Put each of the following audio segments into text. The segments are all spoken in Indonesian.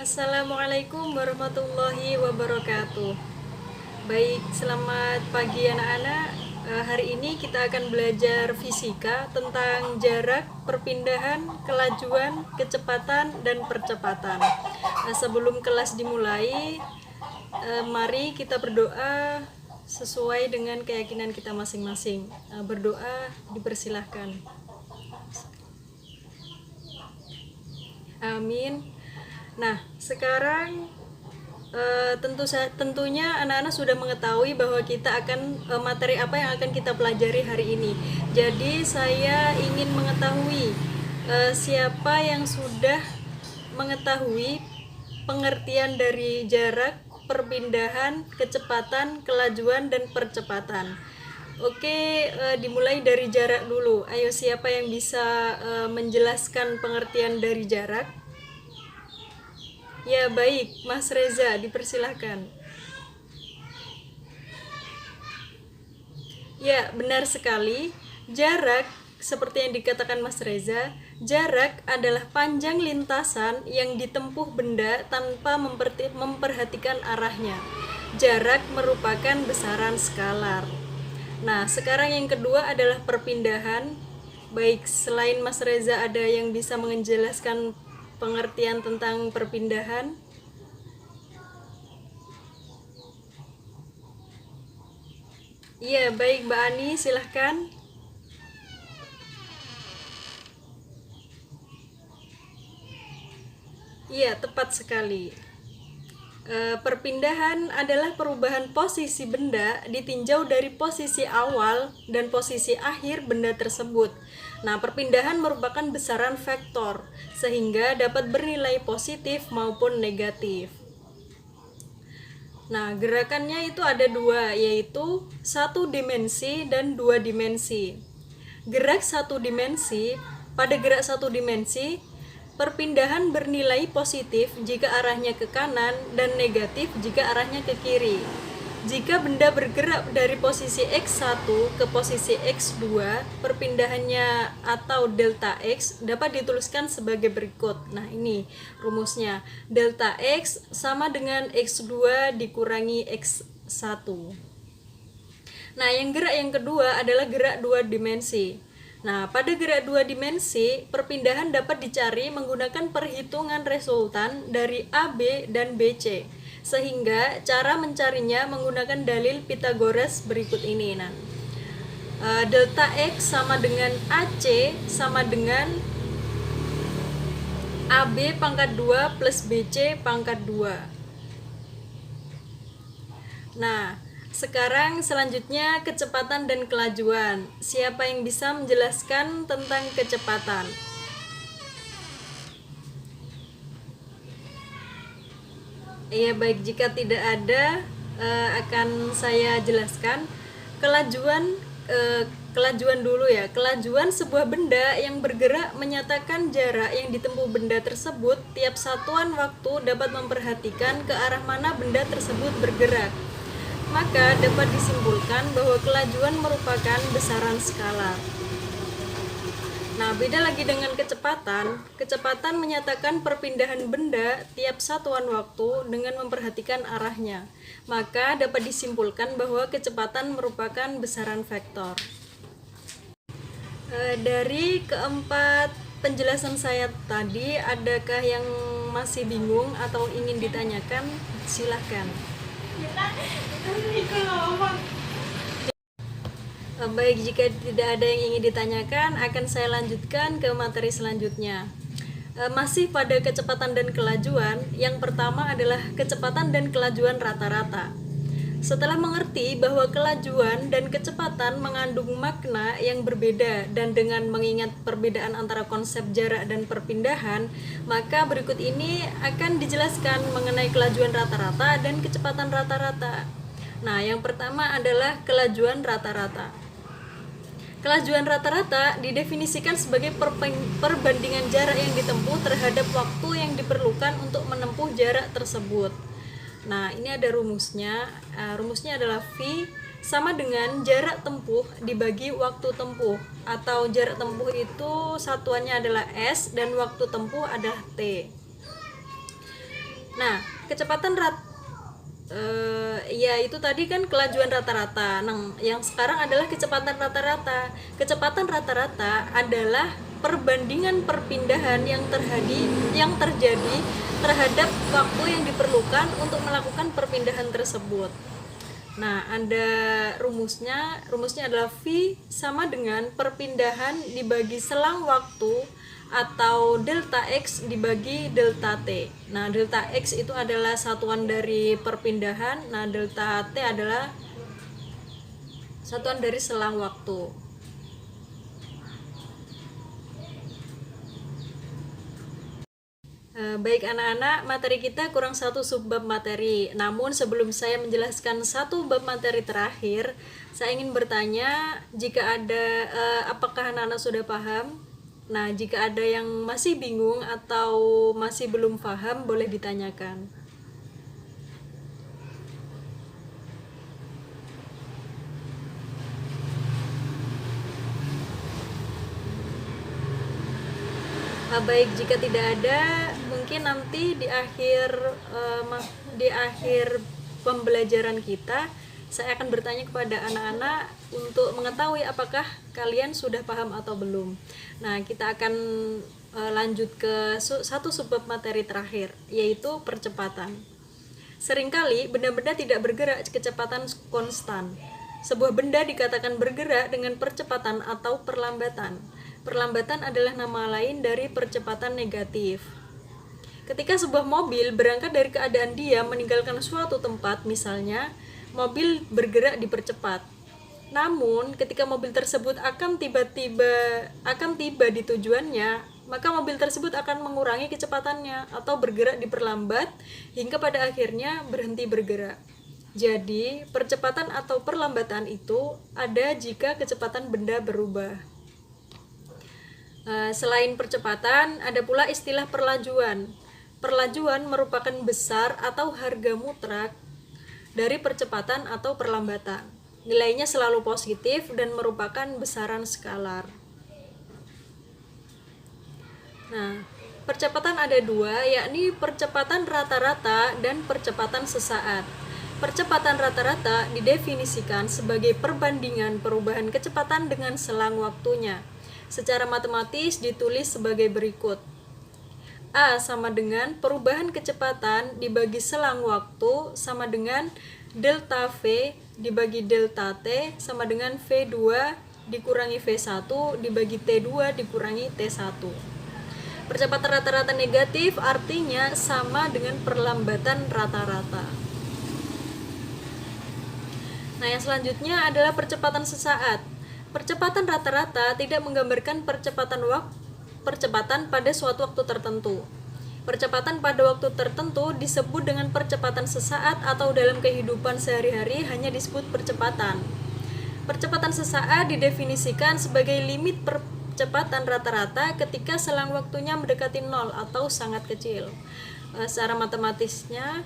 Assalamualaikum warahmatullahi wabarakatuh. Baik, selamat pagi anak-anak. Hari ini kita akan belajar fisika tentang jarak, perpindahan, kelajuan, kecepatan, dan percepatan. Sebelum kelas dimulai, mari kita berdoa sesuai dengan keyakinan kita masing-masing. Berdoa dipersilahkan. Amin. Nah, sekarang tentunya anak-anak sudah mengetahui bahwa kita akan materi apa yang akan kita pelajari hari ini. Jadi saya ingin mengetahui siapa yang sudah mengetahui pengertian dari jarak, perpindahan, kecepatan, kelajuan, dan percepatan. Oke, dimulai dari jarak dulu. Ayo, siapa yang bisa menjelaskan pengertian dari jarak? Ya, baik, Mas Reza, dipersilahkan. Ya, benar sekali. Jarak, seperti yang dikatakan Mas Reza, jarak adalah panjang lintasan yang ditempuh benda tanpa memperhatikan arahnya. Jarak merupakan besaran skalar. Nah, sekarang yang kedua adalah perpindahan. Baik, selain Mas Reza ada yang bisa menjelaskan pengertian tentang perpindahan? Iya, baik Mbak Ani, silahkan. Iya, tepat sekali. Perpindahan adalah perubahan posisi benda ditinjau dari posisi awal dan posisi akhir benda tersebut. Nah, perpindahan merupakan besaran vektor, sehingga dapat bernilai positif maupun negatif. Nah, gerakannya itu ada dua, yaitu satu dimensi dan dua dimensi. Gerak satu dimensi, pada gerak satu dimensi, perpindahan bernilai positif jika arahnya ke kanan dan negatif jika arahnya ke kiri. Jika benda bergerak dari posisi X1 ke posisi X2, perpindahannya atau delta X dapat dituliskan sebagai berikut. Nah, ini rumusnya. Delta X sama dengan X2 dikurangi X1. Nah, gerak yang kedua adalah gerak dua dimensi. Nah, pada gerak dua dimensi, perpindahan dapat dicari menggunakan perhitungan resultan dari AB dan BC. Sehingga cara mencarinya menggunakan dalil Pythagoras berikut ini. Nah, delta X sama dengan AC sama dengan AB pangkat 2 plus BC pangkat 2. Nah, sekarang selanjutnya kecepatan dan kelajuan. Siapa yang bisa menjelaskan tentang kecepatan? Iya, baik, jika tidak ada akan saya jelaskan. Kelajuan dulu ya. Kelajuan sebuah benda yang bergerak menyatakan jarak yang ditempuh benda tersebut. Tiap satuan waktu dapat memperhatikan ke arah mana benda tersebut bergerak. Maka dapat disimpulkan bahwa kelajuan merupakan besaran skalar. Nah, beda lagi dengan kecepatan. Kecepatan menyatakan perpindahan benda tiap satuan waktu dengan memperhatikan arahnya. Maka dapat disimpulkan bahwa kecepatan merupakan besaran vektor. Dari keempat penjelasan saya tadi, adakah yang masih bingung atau ingin ditanyakan? Silahkan. Baik, jika tidak ada yang ingin ditanyakan, akan saya lanjutkan ke materi selanjutnya. Masih pada kecepatan dan kelajuan, yang pertama adalah kecepatan dan kelajuan rata-rata. Setelah mengerti bahwa kelajuan dan kecepatan mengandung makna yang berbeda dan dengan mengingat perbedaan antara konsep jarak dan perpindahan, maka berikut ini akan dijelaskan mengenai kelajuan rata-rata dan kecepatan rata-rata. Nah, yang pertama adalah kelajuan rata-rata. Kelajuan rata-rata didefinisikan sebagai perbandingan jarak yang ditempuh terhadap waktu yang diperlukan untuk menempuh jarak tersebut. Nah, ini ada rumusnya. Rumusnya adalah V sama dengan jarak tempuh dibagi waktu tempuh, atau jarak tempuh itu satuannya adalah S dan waktu tempuh adalah T. kecepatan ya itu tadi kan kelajuan rata-rata. Nah, yang sekarang adalah kecepatan rata-rata. Kecepatan rata-rata adalah perbandingan perpindahan yang terjadi terhadap waktu yang diperlukan untuk melakukan perpindahan tersebut. Nah, ada rumusnya. Rumusnya adalah V sama dengan perpindahan dibagi selang waktu atau delta X dibagi delta T. Nah, delta X itu adalah satuan dari perpindahan. Nah, delta T adalah satuan dari selang waktu. Baik anak-anak, materi kita kurang satu subbab materi. Namun sebelum saya menjelaskan satu bab materi terakhir, saya ingin bertanya jika ada apakah anak-anak sudah paham? Nah, jika ada yang masih bingung atau masih belum paham, boleh ditanyakan. Baik, jika tidak ada, mungkin nanti di akhir pembelajaran kita saya akan bertanya kepada anak-anak untuk mengetahui apakah kalian sudah paham atau belum. Nah, kita akan lanjut ke satu subbab materi terakhir, yaitu percepatan. Seringkali benda-benda tidak bergerak kecepatan konstan. Sebuah benda dikatakan bergerak dengan percepatan atau perlambatan. Perlambatan adalah nama lain dari percepatan negatif. Ketika sebuah mobil berangkat dari keadaan diam meninggalkan suatu tempat, misalnya, mobil bergerak dipercepat. Namun, ketika mobil tersebut akan tiba di tujuannya, maka mobil tersebut akan mengurangi kecepatannya atau bergerak diperlambat hingga pada akhirnya berhenti bergerak. Jadi, percepatan atau perlambatan itu ada jika kecepatan benda berubah. Selain percepatan, ada pula istilah perlajuan. Perlajuan merupakan besar atau harga mutlak dari percepatan atau perlambatan. Nilainya selalu positif dan merupakan besaran skalar. Nah, percepatan ada dua, yakni percepatan rata-rata dan percepatan sesaat. Percepatan rata-rata didefinisikan sebagai perbandingan perubahan kecepatan dengan selang waktunya. Secara matematis ditulis sebagai berikut. A sama dengan perubahan kecepatan dibagi selang waktu sama dengan delta V dibagi delta T sama dengan V2 dikurangi V1 dibagi T2 dikurangi T1. Percepatan rata-rata negatif artinya sama dengan perlambatan rata-rata. Nah, yang selanjutnya adalah percepatan sesaat. Percepatan rata-rata tidak menggambarkan percepatan pada suatu waktu tertentu. Percepatan pada waktu tertentu disebut dengan percepatan sesaat atau dalam kehidupan sehari-hari hanya disebut percepatan. Percepatan sesaat didefinisikan sebagai limit percepatan rata-rata ketika selang waktunya mendekati 0 atau sangat kecil. Secara matematisnya,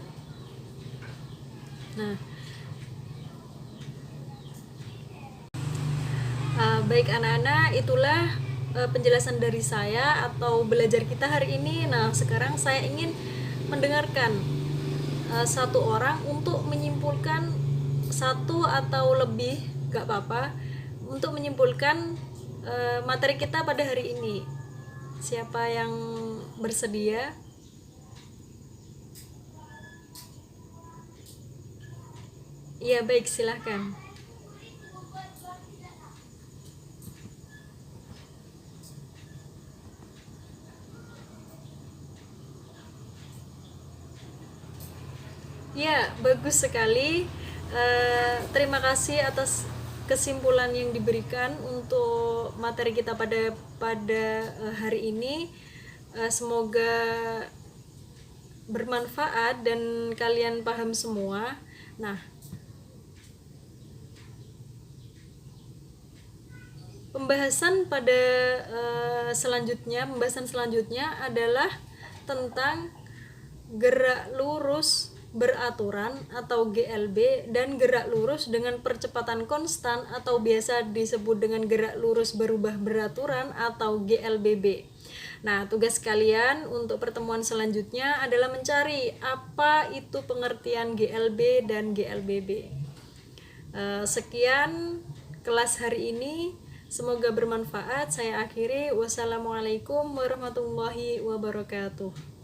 baik anak-anak, itulah penjelasan dari saya atau belajar kita hari ini. Nah, sekarang saya ingin mendengarkan satu orang untuk menyimpulkan satu atau lebih, gak apa-apa, untuk menyimpulkan materi kita pada hari ini. Siapa yang bersedia? Ya, baik, silahkan. Ya, bagus sekali. Terima kasih atas kesimpulan yang diberikan untuk materi kita pada hari ini. Semoga bermanfaat dan kalian paham semua. Nah, pembahasan selanjutnya adalah tentang gerak lurus beraturan atau GLB dan gerak lurus dengan percepatan konstan atau biasa disebut dengan gerak lurus berubah beraturan atau GLBB. Nah, tugas kalian untuk pertemuan selanjutnya adalah mencari apa itu pengertian GLB dan GLBB. Sekian kelas hari ini, semoga bermanfaat. Saya akhiri. Wassalamualaikum warahmatullahi wabarakatuh.